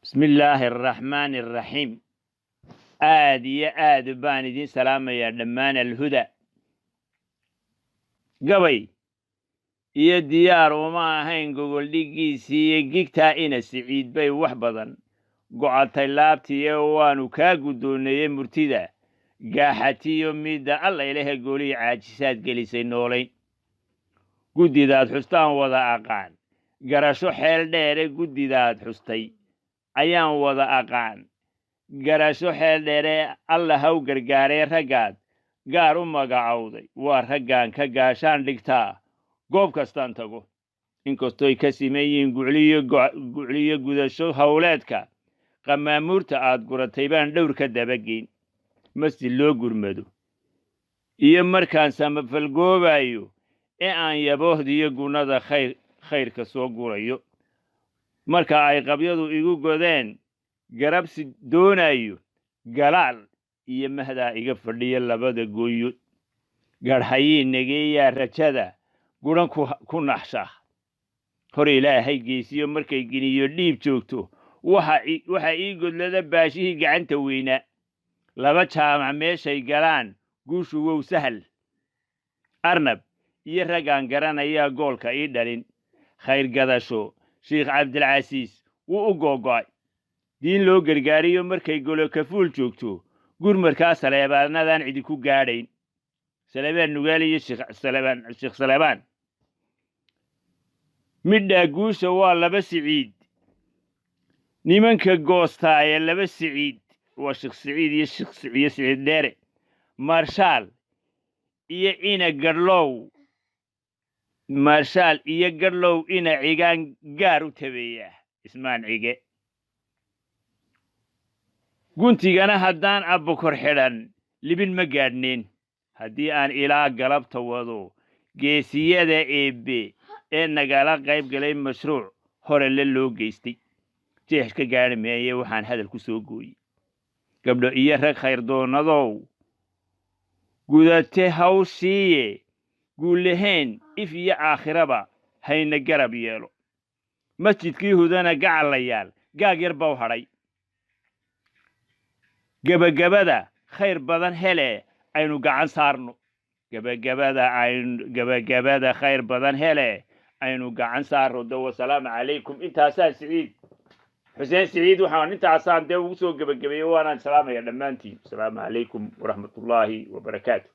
بسم الله الرحمن الرحيم. آد بان دين سلام يا دمان الهدى قبي يا ديار وما هين قول ديجيسي جيكتا إنا سعيد بي وحبضا قعدت لابتي يوان وكاقو دوني مرتدا قاحتي يومي دا الله إليه قولي عاجسات قليسي نولين قدي ذات حستان وضا أقان قرشو حيل ديري قدي ذات حستي ayaan wada aqaan garasho xeel dheere alla haw gargaaree raggaad gaar u magacowday waa raggaan ka gaashaan dhigtaa goob kastaan tago inkastooy ka simeeyiin gucliyo gudasho howleedka qamaamuurta aad guratay baan dhowr ka dabageyn masi loo gurmado iyo markaan samafalgoobayo ee aan yaboohdiyo gunnada khayrka soo gurayo marka ay qabyadu igu godeen garabsi doonayo galaal iyo mahdaa iga fadhiya labada gooyo garhayiin nageeyaa rajada guran ku naxsha hor ilaahay geesiyo markay giniyo dhiib joogto waxa ii godlada baashihii gacanta weynaa laba jaamac meeshay galaan guushu wow sahal arnab iyo raggaan garanayaa goolka ii dhalin khayr gadasho sheekh cabdilcasiis wuu u googo'ay diin loo gargaariyo markay golo kafuul joogto gurmarkaa saleebaanadan cidi ku gaadhayn saleebaan nugaal iyo sheekh saleebaan midhaa guusha waa laba siciid nimanka goostaaya laba siciid waa sheekh siciid iyo siciid dheere marshaal iyo ina gadhlow marshaal iyo gadhlow ina cigaan gaar u tabeeya ismaan cige guntigana haddaan abbakor xidhan libin ma gaadhneen haddii aan ilaa galabta wado geesiyada eebbe ee nagala qayb galay mashruuc hore le loo geystay jeex ka gaadhi meeye waxaan hadal ku soo gooyey gabdho iyo rag khayr doonadow gudate hawshiiye guulahayn if iyo aakhiraba hayna garab yeelo masjidkii hudana gacallayaal gaag yar baa u hadhay gabagabada khayr badan hele aynu gacan saarno gabagabada khayr badan hele aynu gacan saarno dawa salaamu calaykum intaasaan siciid xuseen siciid waxaan intaasaan dee ugu soo gabagabeeyey waanaan salaamaya dhammaantiin asalaamu calaykum waraxmatullaahi wabarakaatu